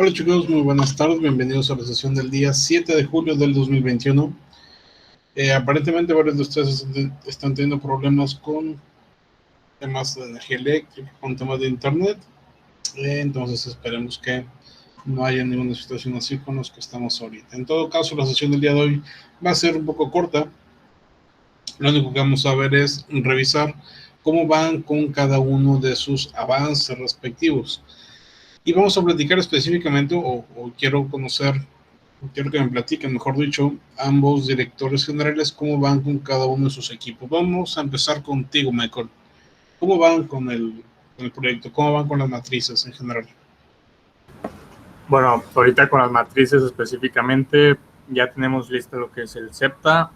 Hola chicos, muy buenas tardes, bienvenidos a la sesión del día 7 de julio del 2021. Aparentemente varios de ustedes están teniendo problemas con temas de energía eléctrica, con temas de internet, entonces esperemos que no haya ninguna situación así con los que estamos ahorita. En todo caso, la sesión del día de hoy va a ser un poco corta. Lo único que vamos a ver es revisar cómo van con cada uno de sus avances respectivos. Y vamos a platicar específicamente, o quiero que me platiquen, mejor dicho, ambos directores generales, cómo van con cada uno de sus equipos. Vamos a empezar contigo, Michael. ¿Cómo van con el proyecto? ¿Cómo van con las matrices en general? Bueno, ahorita con las matrices específicamente, ya tenemos listo lo que es el SEPTA.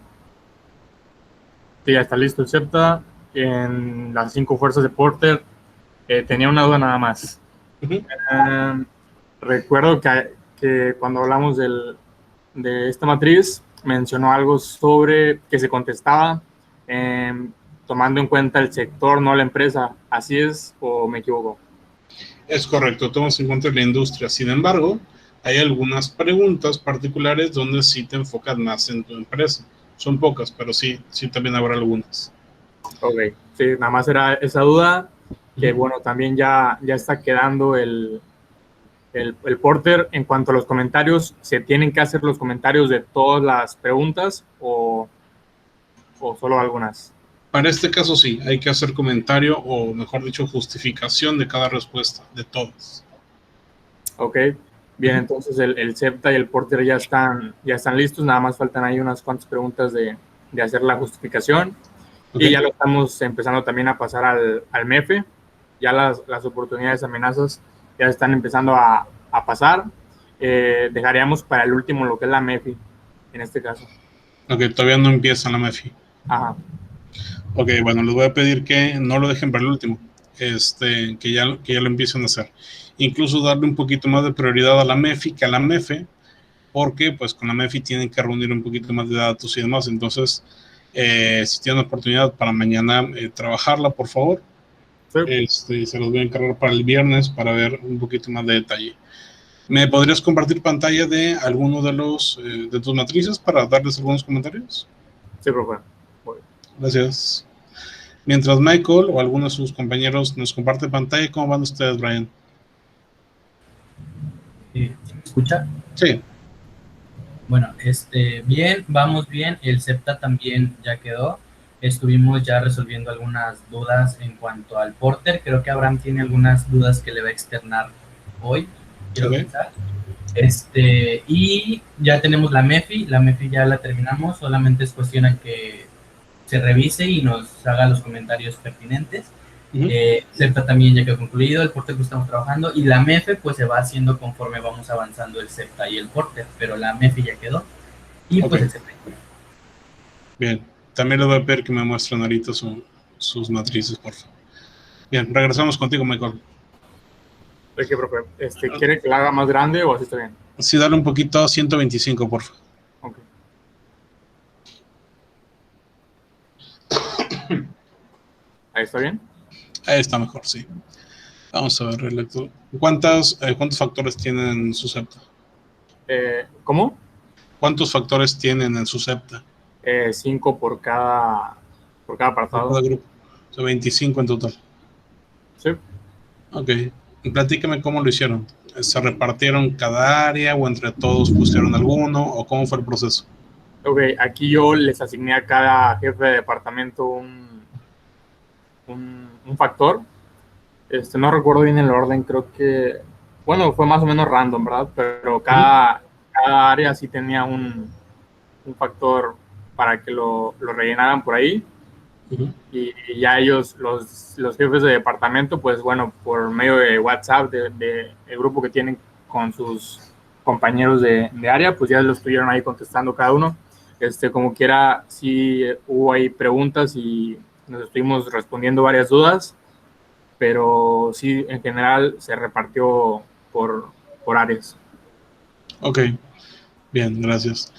Sí, ya está listo el SEPTA. En las 5 fuerzas de Porter, tenía una duda nada más. Recuerdo que cuando hablamos de esta matriz, mencionó algo sobre que se contestaba tomando en cuenta el sector, no la empresa. ¿Así es o me equivoco? Es correcto, tomas en cuenta la industria. Sin embargo, hay algunas preguntas particulares donde sí te enfocas más en tu empresa. Son pocas, pero sí también habrá algunas. Ok, sí, nada más era esa duda, que bueno, también ya está quedando el Porter. En cuanto a los comentarios, ¿se tienen que hacer los comentarios de todas las preguntas o solo algunas? Para este caso sí, hay que hacer comentario o mejor dicho justificación de cada respuesta, de todas. Ok, bien, entonces el SEPTA y el Porter ya están listos, nada más faltan ahí unas cuantas preguntas de hacer la justificación. Okay. Y ya lo estamos empezando también a pasar al MEFE, ya las oportunidades amenazas ya están empezando a pasar. Dejaríamos para el último lo que es la MEFI, en este caso. Ok, todavía no empieza la MEFI. Ajá. Ok, bueno, les voy a pedir que no lo dejen para el último, que ya lo empiecen a hacer. Incluso darle un poquito más de prioridad a la MEFI que a la MEFE, porque pues con la MEFI tienen que reunir un poquito más de datos y demás. Entonces, si tienen oportunidad para mañana trabajarla, por favor, sí. Se los voy a encargar para el viernes para ver un poquito más de detalle. ¿Me podrías compartir pantalla de alguno de de tus matrices para darles algunos comentarios? Sí, profe. Gracias. Mientras Michael o alguno de sus compañeros nos comparte pantalla, ¿cómo van ustedes, Brian? ¿Me escucha? Sí. Bueno, bien, vamos bien. El SEPTA también ya quedó. Estuvimos ya resolviendo algunas dudas en cuanto al Porter. Creo que Abraham tiene algunas dudas que le va a externar hoy. Quiero pensar. Y ya tenemos la MEFI. La MEFI ya la terminamos. Solamente es cuestión de que se revise y nos haga los comentarios pertinentes. SEPTA también ya quedó concluido, el Porter que estamos trabajando, y la MEFE pues se va haciendo conforme vamos avanzando el SEPTA y el Porter, pero la MEFE ya quedó, y pues el SEPTA. Bien, también les voy a pedir que me muestren ahorita sus matrices, por favor. Bien, regresamos contigo, Michael. Ok, profe, ¿quiere que la haga más grande o así está bien? Sí, dale un poquito a 125, por favor. Ok. ¿Ahí está bien? Ahí está mejor, sí. Vamos a ver el lector. ¿Cuántos factores tienen en su SEPTA? ¿Cómo? ¿Cuántos factores tienen en su SEPTA? 5 por cada apartado. Por cada grupo. O sea, 25 en total. Sí. Ok. Platícame cómo lo hicieron. ¿Se repartieron cada área o entre todos pusieron alguno o cómo fue el proceso? Ok, aquí yo les asigné a cada jefe de departamento un factor. No recuerdo bien el orden, creo que, bueno, fue más o menos random, ¿verdad? Pero cada área sí tenía un factor para que lo rellenaran por ahí. Y ya ellos, los jefes de departamento, pues bueno, por medio de WhatsApp, de el grupo que tienen con sus compañeros de área, pues ya lo estuvieron ahí contestando cada uno. Como quiera, sí hubo ahí preguntas y nos estuvimos respondiendo varias dudas, pero sí, en general se repartió por áreas. Ok, bien, gracias.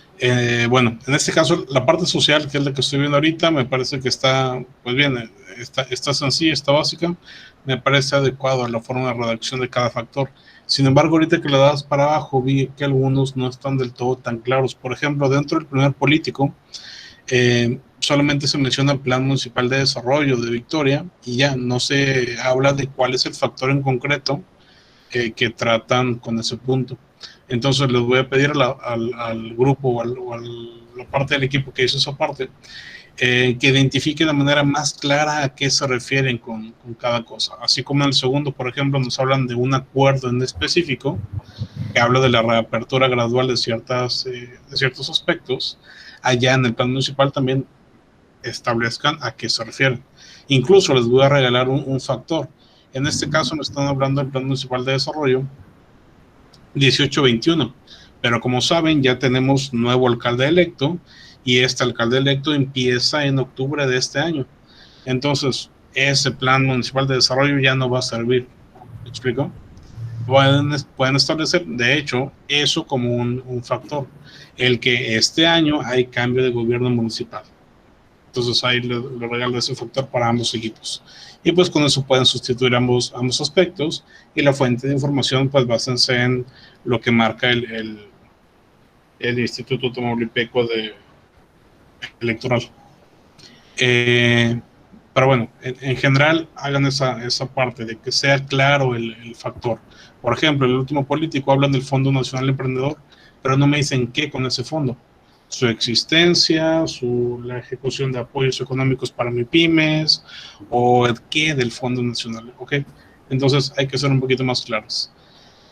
Bueno, en este caso, la parte social, que es la que estoy viendo ahorita, me parece que está, pues bien, está sencilla, está básica, me parece adecuado a la forma de redacción de cada factor. Sin embargo, ahorita que le das para abajo, vi que algunos no están del todo tan claros. Por ejemplo, dentro del primer político, solamente se menciona el Plan Municipal de Desarrollo de Victoria y ya no se habla de cuál es el factor en concreto que tratan con ese punto. Entonces les voy a pedir al grupo o a la parte del equipo que hizo esa parte, que identifique de manera más clara a qué se refieren con cada cosa. Así como en el segundo, por ejemplo, nos hablan de un acuerdo en específico que habla de la reapertura gradual de ciertos aspectos. Allá en el plan municipal también establezcan a qué se refieren. Incluso les voy a regalar un factor. En este caso me están hablando del plan municipal de desarrollo 18-21, pero como saben ya tenemos nuevo alcalde electo y este alcalde electo empieza en octubre de este año. Entonces ese plan municipal de desarrollo ya no va a servir. ¿Me explico? Pueden establecer, de hecho, eso como un factor, el que este año hay cambio de gobierno municipal. Entonces ahí le regalo ese factor para ambos equipos. Y pues con eso pueden sustituir ambos aspectos y la fuente de información pues básense en lo que marca el Instituto Tamaulipeco Electoral. Pero bueno, en general hagan esa parte de que sea claro el factor. Por ejemplo, el último político hablan del Fondo Nacional Emprendedor, pero no me dicen qué con ese fondo. Su existencia, la ejecución de apoyos económicos para MIPYMES o el qué del Fondo Nacional. ¿Ok? Entonces hay que ser un poquito más claros.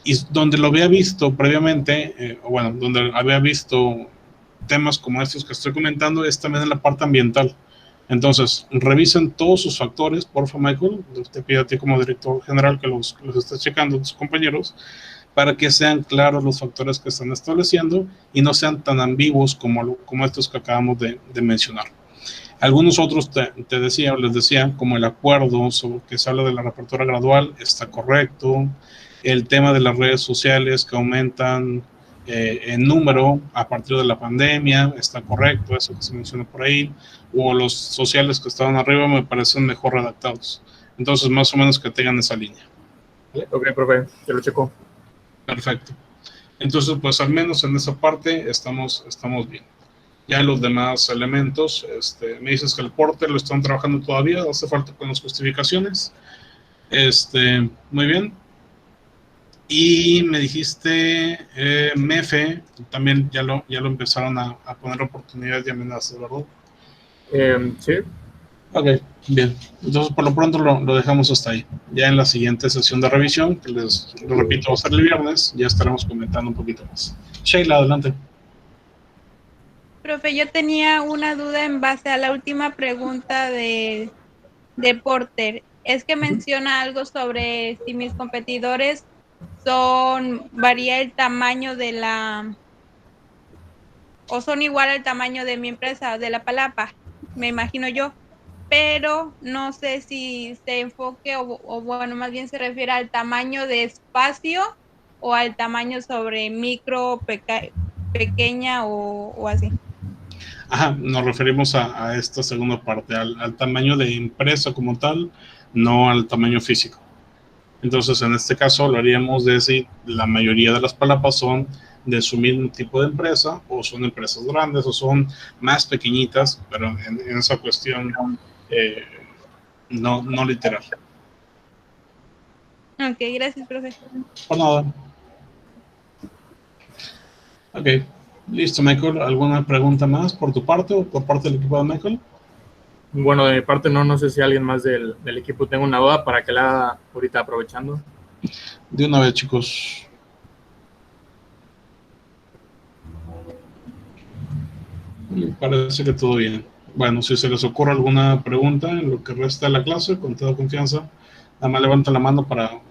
Y donde lo había visto previamente, o bueno, donde había visto temas como estos que estoy comentando, es también en la parte ambiental. Entonces, revisen todos sus factores, por favor, Michael. Te pido a ti como director general que los estés checando, tus compañeros, para que sean claros los factores que están estableciendo y no sean tan ambiguos como estos que acabamos de mencionar. Algunos otros les decía, como el acuerdo sobre que se habla de la reapertura gradual, está correcto. El tema de las redes sociales que aumentan en número a partir de la pandemia, está correcto, eso que se menciona por ahí. O los sociales que estaban arriba me parecen mejor redactados. Entonces, más o menos que tengan esa línea. ¿Vale? Ok, profe, ya lo checo. Perfecto. Entonces, pues al menos en esa parte estamos bien. Ya los demás elementos, me dices que el porter lo están trabajando todavía, hace falta con las justificaciones. Muy bien. Y me dijiste MEFE, también ya lo empezaron a poner oportunidades de amenazas, ¿verdad? Sí. Ok, bien. Entonces, por lo pronto lo dejamos hasta ahí. Ya en la siguiente sesión de revisión, que les repito, va a ser el viernes, ya estaremos comentando un poquito más. Sheila, adelante. Profe, yo tenía una duda en base a la última pregunta de Porter. Es que menciona algo sobre si mis competidores varía el tamaño o son igual al tamaño de mi empresa, de la Palapa, me imagino yo, pero no sé si se enfoque o bueno, más bien se refiere al tamaño de espacio o al tamaño sobre micro, pequeña o así. Ajá, nos referimos a esta segunda parte, al tamaño de empresa como tal, no al tamaño físico. Entonces, en este caso, lo haríamos de decir, la mayoría de las palapas son de su mismo tipo de empresa, o son empresas grandes, o son más pequeñitas, pero en esa cuestión no literal. Ok, gracias, profe. Por nada. Ok, listo, Michael. ¿Alguna pregunta más por tu parte o por parte del equipo de Michael? Bueno, de mi parte no sé si alguien más del equipo tenga una duda para que la haga ahorita aprovechando. De una vez, chicos. Me parece que todo bien. Bueno, si se les ocurre alguna pregunta en lo que resta de la clase, con toda confianza, nada más levanten la mano para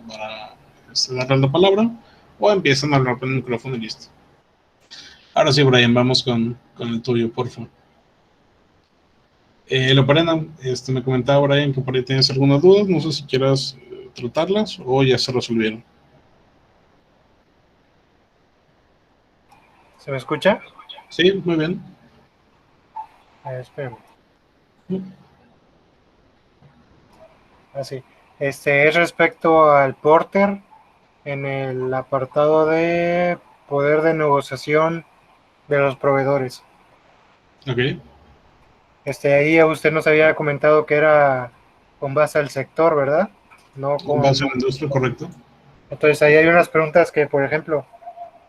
darles la palabra o empiezan a hablar con el micrófono y listo. Ahora sí, Brian, vamos con el tuyo, por favor. Loperena, me comentaba Brian que por ahí tienes algunas dudas, no sé si quieras tratarlas o ya se resolvieron. ¿Se me escucha? Sí, muy bien. Espera. Así. Es respecto al porter. en el apartado de poder de negociación de los proveedores. Ok, Ahí usted nos había comentado que era con base al sector, ¿verdad? No con con... base en la industria, correcto. Entonces ahí hay unas preguntas que, por ejemplo,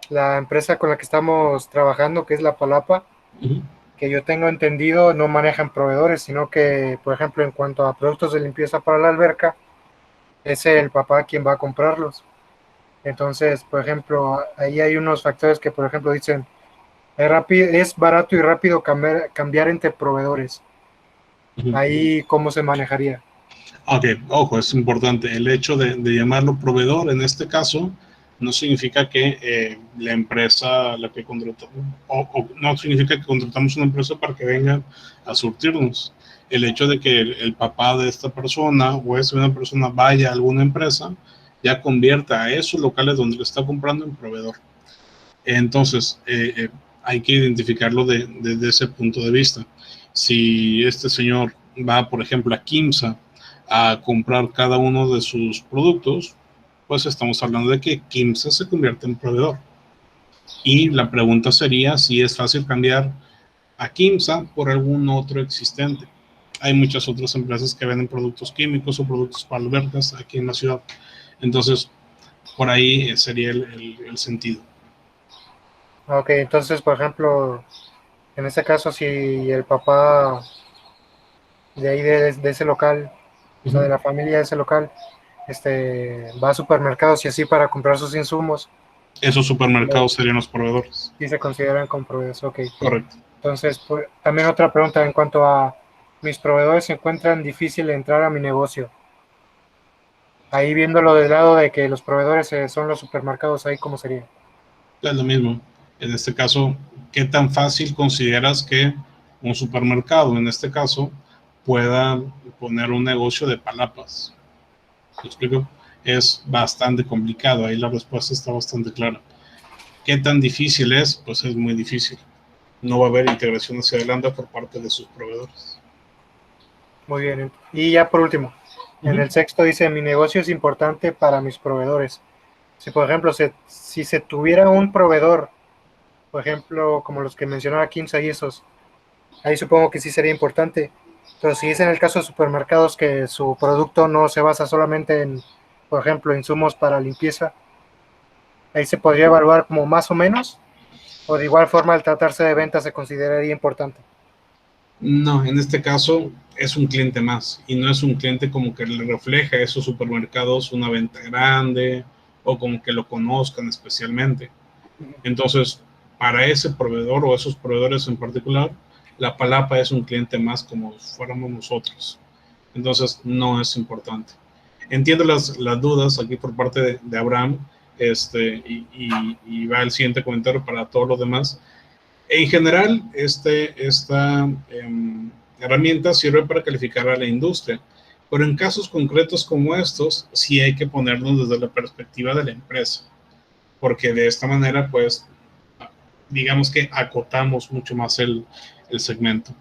la empresa con la que estamos trabajando, que es La Palapa, Ujú. que yo tengo entendido, no manejan proveedores, sino que, por ejemplo, en cuanto a productos de limpieza para la alberca, es el papá quien va a comprarlos. Entonces, por ejemplo, ahí hay unos factores que, por ejemplo, dicen, es barato y rápido cambiar entre proveedores. Ujú. Ahí, ¿cómo se manejaría? Ok, ojo, es importante. El hecho de llamarlo proveedor en este caso no significa que la empresa la que contratamos, o no significa que contratamos una empresa para que venga a surtirnos. El hecho de que el papá de esta persona o esa una persona vaya a alguna empresa ya convierta a esos locales donde le está comprando en proveedor. Entonces, hay que identificarlo desde ese punto de vista. Si este señor va, por ejemplo, a Kimsa a comprar cada uno de sus productos, pues estamos hablando de que Kimsa se convierte en proveedor. Y la pregunta sería si es fácil cambiar a Kimsa por algún otro existente. Hay muchas otras empresas que venden productos químicos o productos para albercas aquí en la ciudad. Entonces, por ahí sería el sentido. Ok, entonces, por ejemplo, en este caso, si el papá de ahí de ese local, o sea, de la familia de ese local, va a supermercados y así para comprar sus insumos, Esos supermercados serían los proveedores. sí se consideran como proveedores. Ok. Correcto. Entonces, pues, también otra pregunta en cuanto a mis proveedores se encuentran difícil entrar a mi negocio. Ahí viéndolo del lado de que los proveedores son los supermercados, ahí cómo sería. Es lo mismo. En este caso, ¿qué tan fácil consideras que un supermercado, en este caso, pueda poner un negocio de palapas? ¿Me explico? Es bastante complicado. Ahí la respuesta está bastante clara. ¿Qué tan difícil es? Pues es muy difícil. No va a haber integración hacia adelante por parte de sus proveedores. Muy bien. Y ya por último, en el sexto dice, mi negocio es importante para mis proveedores. Si, por ejemplo, si se tuviera un proveedor, por ejemplo, como los que mencionaba Kimsa y esos, ahí supongo que sí sería importante. Pero si es en el caso de supermercados que su producto no se basa solamente en, por ejemplo, insumos para limpieza, ahí se podría evaluar como más o menos, o de igual forma al tratarse de ventas se consideraría importante. No, en este caso es un cliente más y no es un cliente como que le refleja a esos supermercados una venta grande o como que lo conozcan especialmente. Entonces, para ese proveedor o esos proveedores en particular, la palapa es un cliente más como fuéramos nosotros. Entonces, no es importante. Entiendo las dudas aquí por parte de Abraham, y va el siguiente comentario para todos los demás. En general, esta herramienta sirve para calificar a la industria, pero en casos concretos como estos, sí hay que ponernos desde la perspectiva de la empresa, porque de esta manera, pues, digamos que acotamos mucho más el segmento.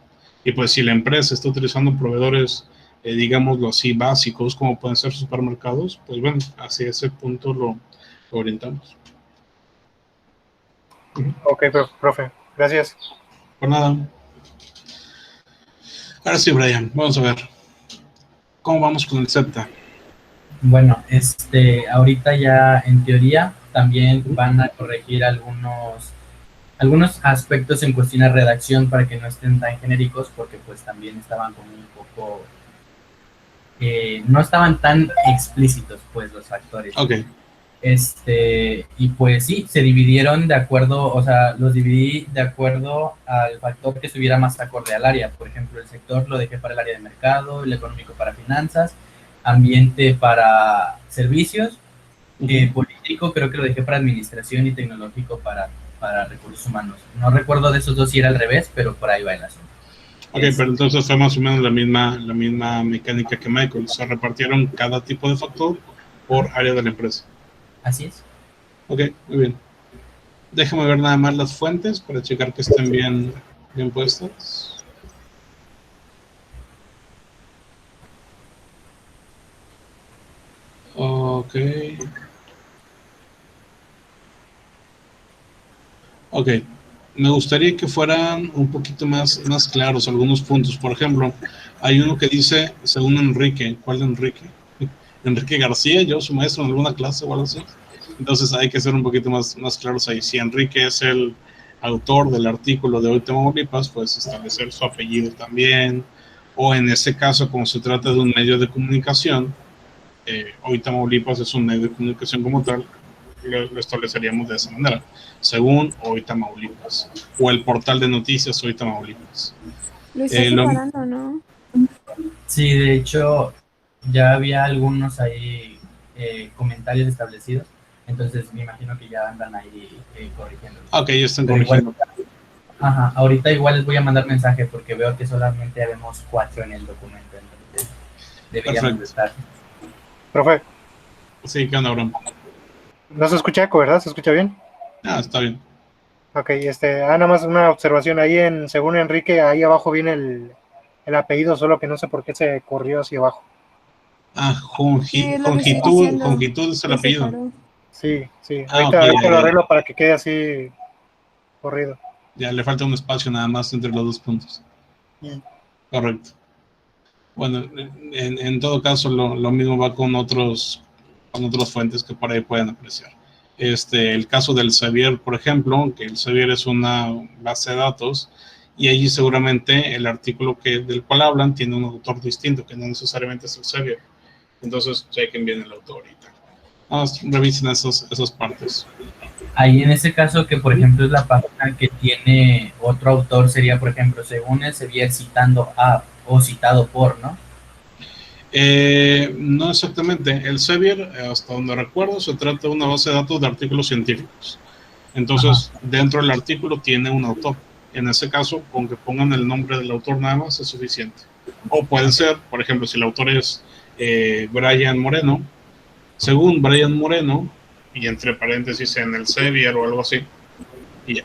Y pues si la empresa está utilizando proveedores, digámoslo así, básicos, como pueden ser supermercados, pues bueno, hacia ese punto lo orientamos. Ok, profe, gracias. Por nada. Ahora sí, Brian, vamos a ver. ¿Cómo vamos con el SEPTA? Bueno, ahorita ya en teoría también van a corregir algunos aspectos en cuestión de redacción para que no estén tan genéricos, porque pues también estaban como un poco, no estaban tan explícitos pues los factores. Ok. Y pues sí, se dividieron de acuerdo, o sea, los dividí de acuerdo al factor que estuviera más acorde al área. Por ejemplo, el sector lo dejé para el área de mercado, el económico para finanzas, ambiente para servicios, político creo que lo dejé para administración y tecnológico para recursos humanos. No recuerdo de esos dos si era al revés, pero por ahí va el asunto. Ok, pero entonces fue más o menos la misma mecánica que Michael. Se repartieron cada tipo de factor por área de la empresa. Así es. Ok, muy bien. Déjame ver nada más las fuentes para checar que estén bien puestas. Ok. Ok, me gustaría que fueran un poquito más claros algunos puntos. Por ejemplo, hay uno que dice, según Enrique, ¿cuál Enrique? Enrique García, yo su maestro en alguna clase o algo así. Entonces hay que ser un poquito más claros ahí. Si Enrique es el autor del artículo de Hoy Tamaulipas, pues establecer su apellido también. O en ese caso, como se trata de un medio de comunicación, Hoy Tamaulipas es un medio de comunicación como tal, lo estableceríamos de esa manera, según Hoy Tamaulipas, o el portal de noticias Hoy Tamaulipas. Lo está separando, ¿no? Sí, de hecho, ya había algunos ahí comentarios establecidos, entonces me imagino que ya andan ahí corrigiendo. Ok, ya están corrigiendo. Ajá, ahorita igual les voy a mandar mensaje porque veo que solamente habemos 4 en el documento, entonces deberíamos de estar. Profe. Sí, ¿qué onda, Abraham? No se escucha eco, ¿verdad? ¿Se escucha bien? Ah, está bien. Ok, nada más una observación. Ahí según Enrique, ahí abajo viene el apellido, solo que no sé por qué se corrió hacia abajo. Ah, Jongitud es el apellido. Sí. Ahorita lo arreglo para que quede así corrido. Ya le falta un espacio nada más entre los dos puntos. Correcto. Bueno, en todo caso, lo mismo va con otras fuentes que por ahí pueden apreciar. El caso del Xavier, por ejemplo, que el Xavier es una base de datos y allí seguramente el artículo del cual hablan tiene un autor distinto, que no necesariamente es el Xavier. Entonces, chequen bien el autor y tal. Revisen esas partes. Ahí en ese caso que, por ejemplo, es la página que tiene otro autor, sería, por ejemplo, según el Xavier citando a o citado por, ¿no? No exactamente. El Xavier, hasta donde recuerdo, se trata de una base de datos de artículos científicos. Entonces, dentro del artículo tiene un autor. En ese caso, con que pongan el nombre del autor nada más es suficiente. O puede ser, por ejemplo, si el autor es Brian Moreno, según Brian Moreno, y entre paréntesis en el Xavier o algo así, y ya.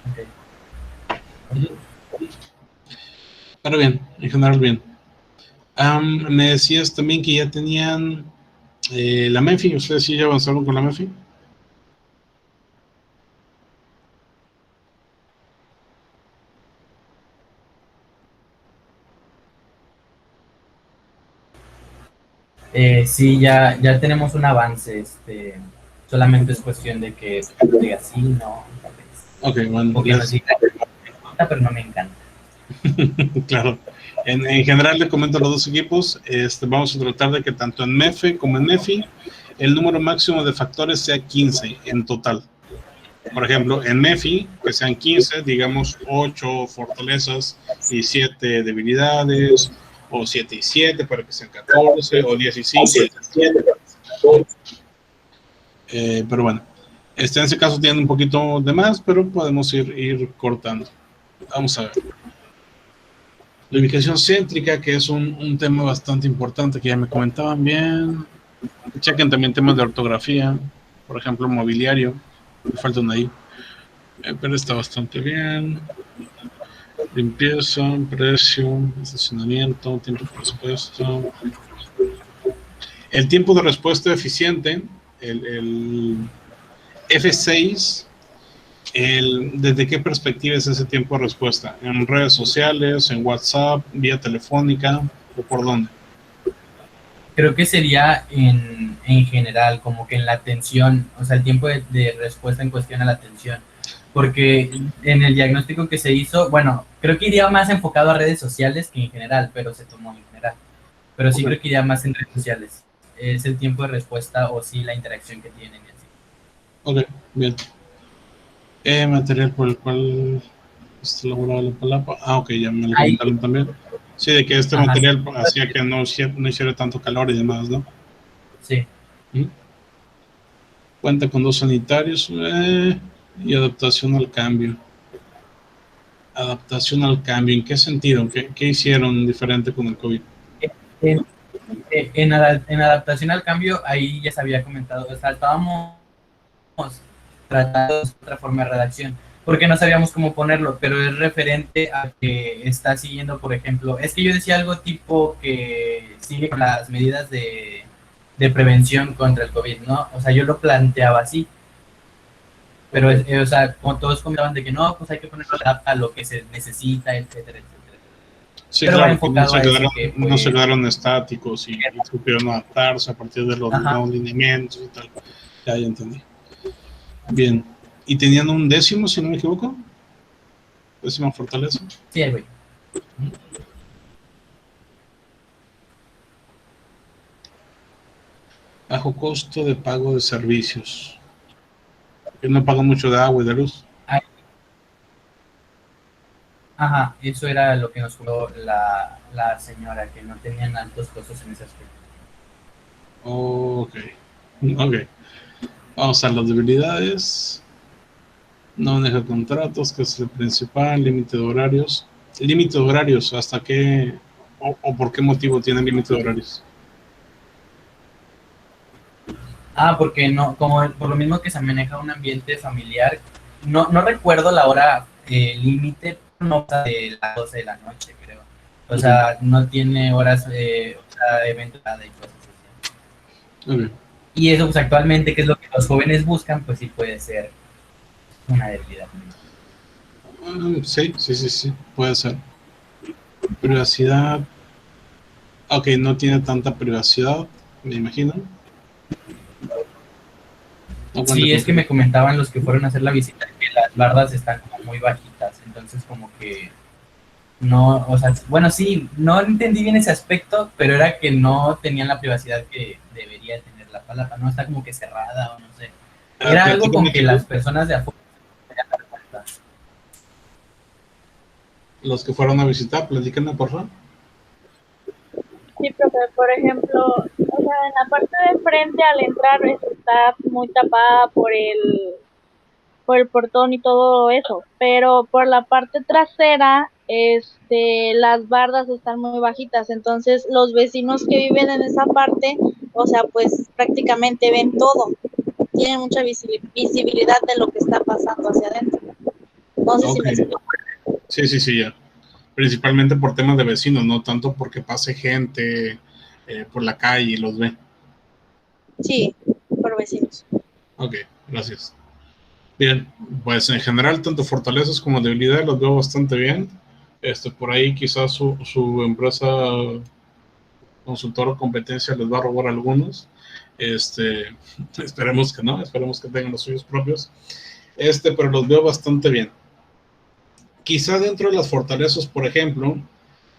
Pero bien, en general bien. Me decías también que ya tenían la MEFI. ¿Ustedes sí ya avanzaron con la MEFI? Sí, ya tenemos un avance. Solamente es cuestión de que diga sí, no. Ok, bueno. Porque no sí, pero no me encanta. Claro. En general, le comento a los dos equipos, vamos a tratar de que tanto en MEFE como en MEFI el número máximo de factores sea 15 en total. Por ejemplo, en MEFI, que sean 15, digamos 8 fortalezas y 7 debilidades, o 7 y 7 para que sean 14, o 10 y 5. Pero bueno, en ese caso tienen un poquito de más, pero podemos ir cortando. Vamos a ver. La ubicación céntrica, que es un tema bastante importante que ya me comentaban bien. Chequen también temas de ortografía, por ejemplo, mobiliario, me falta una ahí, pero está bastante bien. Limpieza, precio, estacionamiento, tiempo de respuesta. El tiempo de respuesta eficiente, el F6, ¿desde qué perspectiva es ese tiempo de respuesta? ¿En redes sociales, en WhatsApp, vía telefónica o por dónde? Creo que sería en general, como que en la atención, o sea, el tiempo de respuesta en cuestión a la atención. Porque en el diagnóstico que se hizo, bueno, creo que iría más enfocado a redes sociales que en general, pero se tomó en general. Pero sí creo que iría más en redes sociales. Es el tiempo de respuesta o sí la interacción que tienen. Ok, bien. Material por el cual está elaborada la palapa. Ok, ya me lo comentaron también. Sí, de que este material hacía que no hiciera tanto calor y demás, ¿no? Sí. Cuenta con 2 sanitarios y adaptación al cambio. Adaptación al cambio, ¿en qué sentido? ¿Qué hicieron diferente con el COVID? En adaptación al cambio, ahí ya se había comentado, o sea, estábamos tratando de otra forma de redacción, porque no sabíamos cómo ponerlo, pero es referente a que está siguiendo, por ejemplo, es que yo decía algo tipo que sigue con las medidas de prevención contra el COVID, ¿no? O sea, yo lo planteaba así, Pero, o sea, como todos comentaban de que no, pues hay que ponerlo a lo que se necesita, etcétera, etcétera. Sí, Pero claro, va enfocado a eso que, no se quedaron estáticos y supieron adaptarse a partir de los Ajá. nuevos lineamientos y tal. Ya entendí. Bien. ¿Y tenían un décimo, si no me equivoco? ¿Décima fortaleza? Sí, ahí voy. Bajo costo de pago de servicios. Yo no pago mucho de agua y de luz. Ajá, eso era lo que nos contó la señora, que no tenían altos costos en ese aspecto. Ok. Vamos a las debilidades. No maneja contratos, que es el principal. Límite de horarios. Límite de horarios, ¿hasta qué o por qué motivo tienen límite de horarios? Porque no, como por lo mismo que se maneja un ambiente familiar, no recuerdo la hora límite, no pasa de las 12 de la noche, creo. O sea, no tiene horas, o sea, eventos y cosas así. Okay. Y eso, pues actualmente, que es lo que los jóvenes buscan, pues sí puede ser una debilidad. Sí, puede ser. Privacidad. Ok, no tiene tanta privacidad, me imagino. No cuenta Sí, con es que me comentaban los que fueron a hacer la visita que las bardas están como muy bajitas, entonces como que no, o sea, bueno, sí, no entendí bien ese aspecto, pero era que no tenían la privacidad que debería tener la palapa, no está como que cerrada o no sé. Era algo con que las personas de afuera se podían dar cuenta. Los que fueron a visitar, platíquenme, por favor. Sí, profe, por ejemplo, o sea, en la parte de frente al entrar está muy tapada por el portón y todo eso, pero por la parte trasera, las bardas están muy bajitas, entonces los vecinos que viven en esa parte, o sea, pues prácticamente ven todo, tienen mucha visibilidad de lo que está pasando hacia adentro. No sé si me explico. Sí, ya. Principalmente por temas de vecinos, no tanto porque pase gente por la calle y los ve. Sí, por vecinos. Ok, gracias. Bien, pues en general tanto fortalezas como debilidades los veo bastante bien. Por ahí quizás su empresa consultora o competencia les va a robar algunos. Esperemos que no, esperemos que tengan los suyos propios. Pero los veo bastante bien. Quizá dentro de las fortalezas, por ejemplo,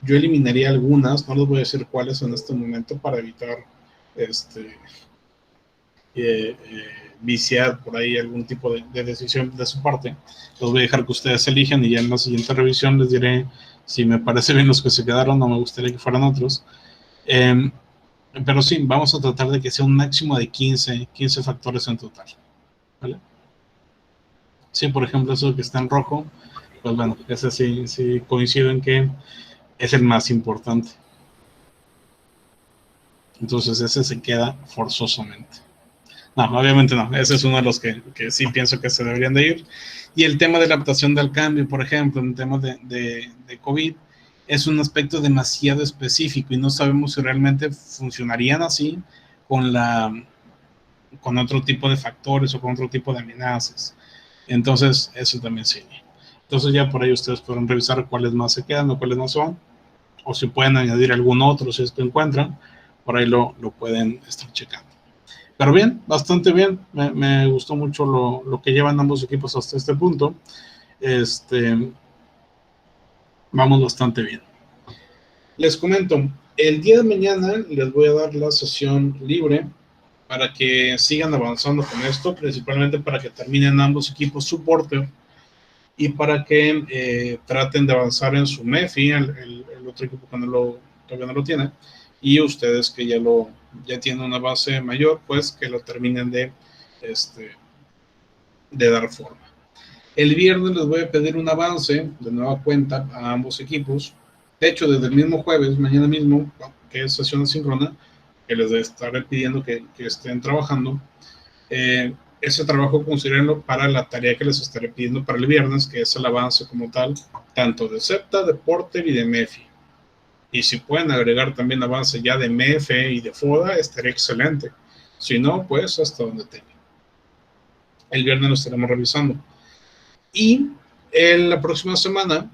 yo eliminaría algunas, no les voy a decir cuáles en este momento para evitar viciar por ahí algún tipo de decisión de su parte. Los voy a dejar que ustedes elijan y ya en la siguiente revisión les diré si me parece bien los que se quedaron o me gustaría que fueran otros. Pero sí, vamos a tratar de que sea un máximo de 15 factores en total. ¿Vale? Sí, por ejemplo, eso que está en rojo, pues bueno, ese sí coincido en que es el más importante. Entonces ese se queda forzosamente. No, obviamente no. Ese es uno de los que sí pienso que se deberían de ir. Y el tema de la adaptación del cambio, por ejemplo, en temas de COVID, es un aspecto demasiado específico y no sabemos si realmente funcionarían así con otro tipo de factores o con otro tipo de amenazas. Entonces, eso también sigue. Entonces ya por ahí ustedes pueden revisar cuáles más se quedan o cuáles no son, o si pueden añadir algún otro si es que encuentran, por ahí lo pueden estar checando. Pero bien, bastante bien, me gustó mucho lo que llevan ambos equipos hasta este punto. Vamos bastante bien. Les comento, el día de mañana les voy a dar la sesión libre para que sigan avanzando con esto, principalmente para que terminen ambos equipos su porter y para que traten de avanzar en su MEFI, el otro equipo que todavía no lo tiene, y ustedes que ya tienen una base mayor, pues que lo terminen de dar forma. El viernes les voy a pedir un avance de nueva cuenta a ambos equipos. De hecho, desde el mismo jueves, mañana mismo, que es sesión asíncrona, que les estaré pidiendo que estén trabajando. Ese trabajo considérenlo para la tarea que les estaré pidiendo para el viernes, que es el avance como tal, tanto de SEPTA, de Porter y de MEFI. Y si pueden agregar también avance ya de MEFE y de FODA, estaría excelente. Si no, pues hasta donde tengan. el viernes lo estaremos revisando. Y en la próxima semana,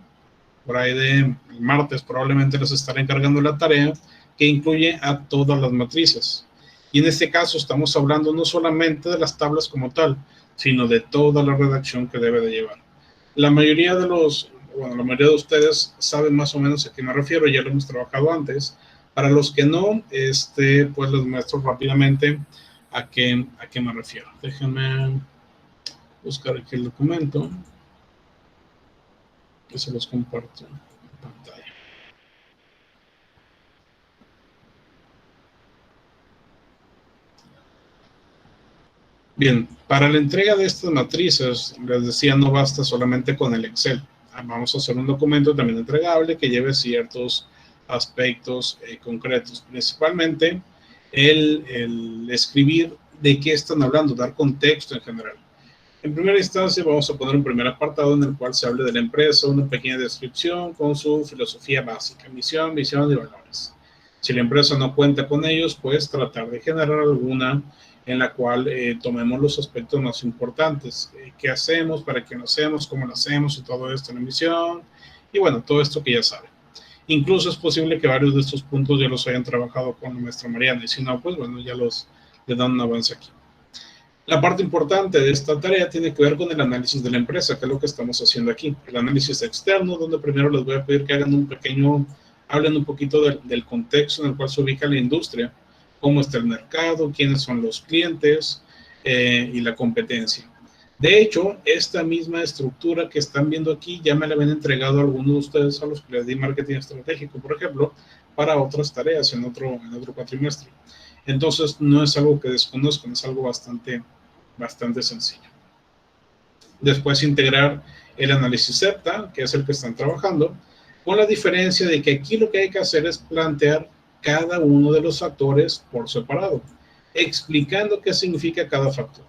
por ahí de martes, probablemente les estaré encargando la tarea que incluye a todas las matrices. Y en este caso estamos hablando no solamente de las tablas como tal, sino de toda la redacción que debe de llevar. La mayoría de ustedes saben más o menos a qué me refiero, ya lo hemos trabajado antes. Para los que no, pues les muestro rápidamente a qué me refiero. Déjenme buscar aquí el documento que se los comparto en pantalla. Bien, para la entrega de estas matrices, les decía, no basta solamente con el Excel. Vamos a hacer un documento también entregable que lleve ciertos aspectos concretos, principalmente el escribir de qué están hablando, dar contexto en general. En primera instancia vamos a poner un primer apartado en el cual se hable de la empresa, una pequeña descripción con su filosofía básica, misión, visión y valores. Si la empresa no cuenta con ellos, pues tratar de generar alguna en la cual tomemos los aspectos más importantes. ¿Qué hacemos? ¿Para qué lo hacemos? ¿Cómo lo hacemos? Y todo esto en la misión. Y bueno, todo esto que ya saben. Incluso es posible que varios de estos puntos ya los hayan trabajado con la maestra Mariana. Y si no, pues bueno, ya le dan un avance aquí. La parte importante de esta tarea tiene que ver con el análisis de la empresa, que es lo que estamos haciendo aquí. El análisis externo, donde primero les voy a pedir que hagan hablen un poquito del contexto en el cual se ubica la industria, cómo está el mercado, quiénes son los clientes y la competencia. De hecho, esta misma estructura que están viendo aquí ya me la habían entregado a algunos de ustedes a los que les di marketing estratégico, por ejemplo, para otras tareas en otro cuatrimestre. Entonces, no es algo que desconozcan, es algo bastante sencillo. Después, integrar el análisis CEPTA, que es el que están trabajando, con la diferencia de que aquí lo que hay que hacer es plantear cada uno de los factores por separado, explicando qué significa cada factor.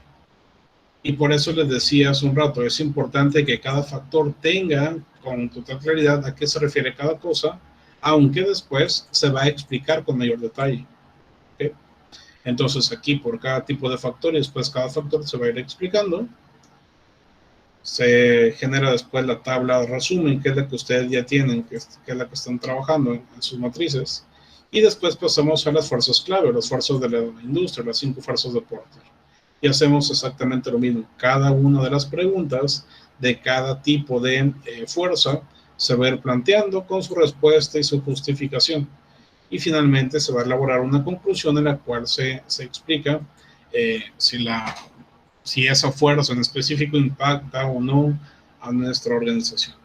Y por eso les decía hace un rato, es importante que cada factor tenga con total claridad a qué se refiere cada cosa, aunque después se va a explicar con mayor detalle. ¿Okay? Entonces aquí por cada tipo de factor y después cada factor se va a ir explicando. Se genera después la tabla de resumen, que es la que ustedes ya tienen, que es la que están trabajando en sus matrices. Y después pasamos a las fuerzas clave, las fuerzas de la industria, las 5 fuerzas de Porter. Y hacemos exactamente lo mismo. Cada una de las preguntas de cada tipo de fuerza se va a ir planteando con su respuesta y su justificación. Y finalmente se va a elaborar una conclusión en la cual se explica si esa fuerza en específico impacta o no a nuestra organización.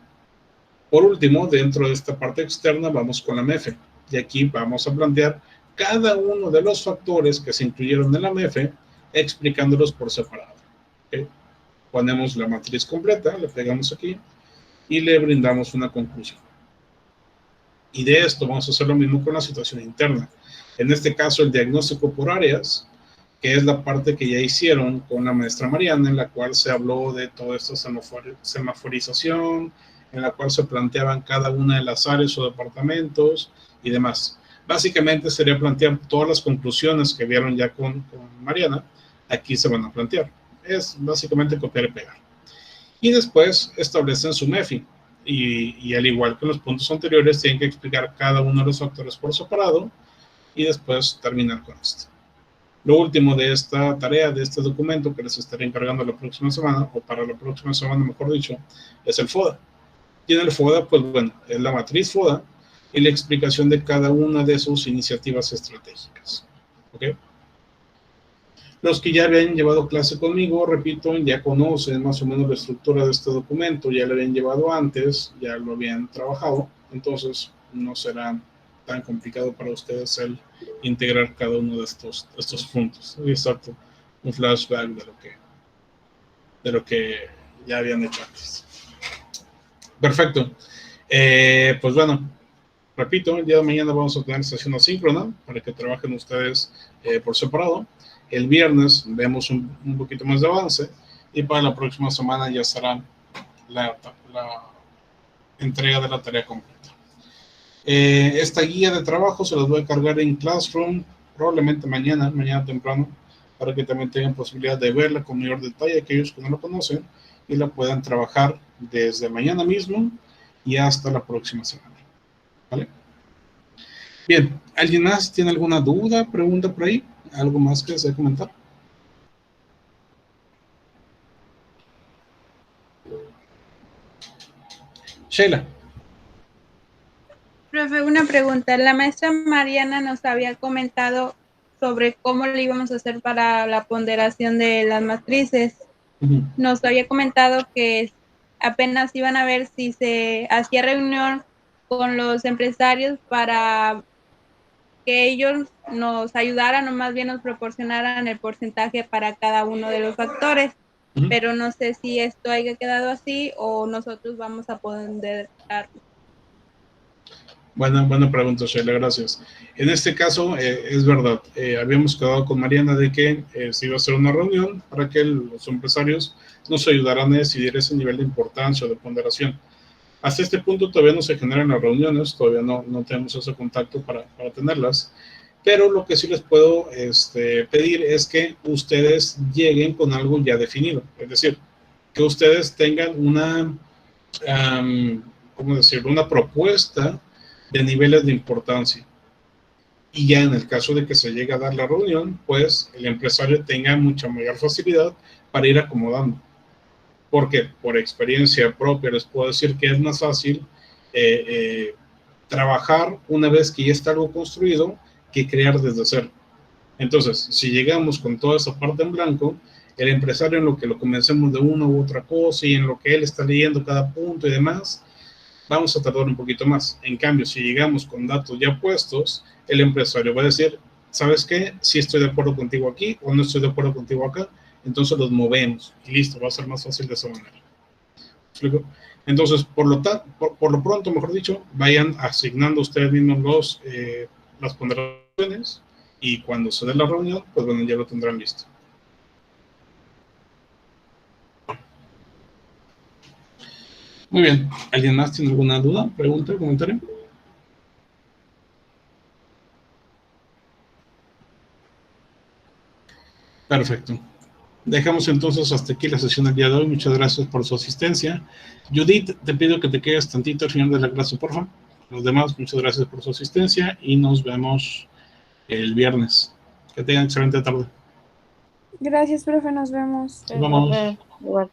Por último, dentro de esta parte externa vamos con la MEFE. Y aquí vamos a plantear cada uno de los factores que se incluyeron en la MEFE, explicándolos por separado. ¿Okay? Ponemos la matriz completa, le pegamos aquí y le brindamos una conclusión. Y de esto vamos a hacer lo mismo con la situación interna. En este caso, el diagnóstico por áreas, que es la parte que ya hicieron con la maestra Mariana, en la cual se habló de toda esta semaforización, en la cual se planteaban cada una de las áreas o departamentos y demás. Básicamente sería plantear todas las conclusiones que vieron ya con Mariana, aquí se van a plantear. Es básicamente copiar y pegar. Y después establecen su MEFI. Y al igual que los puntos anteriores, tienen que explicar cada uno de los factores por separado y después terminar con esto. Lo último de esta tarea, de este documento que les estaré encargando la próxima semana, o para la próxima semana mejor dicho, es el FODA. Y en el FODA, pues bueno, es la matriz FODA y la explicación de cada una de sus iniciativas estratégicas. ¿Ok? Los que ya habían llevado clase conmigo, repito, ya conocen más o menos la estructura de este documento, ya lo habían llevado antes, ya lo habían trabajado, entonces no será tan complicado para ustedes el integrar cada uno de estos puntos. Exacto, un flashback de lo que ya habían hecho antes. Perfecto. Pues bueno, repito, el día de mañana vamos a tener sesión asíncrona para que trabajen ustedes por separado. El viernes vemos un poquito más de avance y para la próxima semana ya será la entrega de la tarea completa. Esta guía de trabajo se las voy a cargar en Classroom probablemente mañana temprano, para que también tengan posibilidad de verla con mayor detalle aquellos que no lo conocen y la puedan trabajar desde mañana mismo y hasta la próxima semana. ¿Vale? Bien, ¿alguien más tiene alguna duda, pregunta por ahí? ¿Algo más que desee comentar? Sheila. Profe, una pregunta. La maestra Mariana nos había comentado sobre cómo le íbamos a hacer para la ponderación de las matrices. Nos había comentado que apenas iban a ver si se hacía reunión con los empresarios para que ellos nos ayudaran o más bien nos proporcionaran el porcentaje para cada uno de los factores. Pero no sé si esto haya quedado así o nosotros vamos a poder darlo. Buena pregunta, Sheila, gracias. En este caso, es verdad, habíamos quedado con Mariana de que se iba a hacer una reunión para que los empresarios nos ayudaran a decidir ese nivel de importancia o de ponderación. Hasta este punto todavía no se generan las reuniones, todavía no tenemos ese contacto para tenerlas, pero lo que sí les puedo pedir es que ustedes lleguen con algo ya definido, es decir, que ustedes tengan una, ¿cómo decirlo?, una propuesta de niveles de importancia. Y ya en el caso de que se llegue a dar la reunión, pues el empresario tenga mucha mayor facilidad para ir acomodando. Porque por experiencia propia les puedo decir que es más fácil trabajar una vez que ya está algo construido que crear desde cero. Entonces, si llegamos con toda esa parte en blanco, el empresario en lo que lo convencemos de una u otra cosa y en lo que él está leyendo cada punto y demás, vamos a tardar un poquito más. En cambio, si llegamos con datos ya puestos, el empresario va a decir, ¿sabes qué? Sí estoy de acuerdo contigo aquí o no estoy de acuerdo contigo acá, entonces los movemos y listo, va a ser más fácil de esa manera. ¿Me explico? Entonces, por lo pronto, mejor dicho, vayan asignando ustedes mismos las ponderaciones y cuando se dé la reunión, pues bueno, ya lo tendrán listo. Muy bien. ¿Alguien más tiene alguna duda, pregunta, comentario? Perfecto. Dejamos entonces hasta aquí la sesión del día de hoy. Muchas gracias por su asistencia. Judith, te pido que te quedes tantito al final de la clase, por favor. Los demás, muchas gracias por su asistencia y nos vemos el viernes. Que tengan excelente tarde. Gracias, profe, nos vemos. Nos vemos. Igual.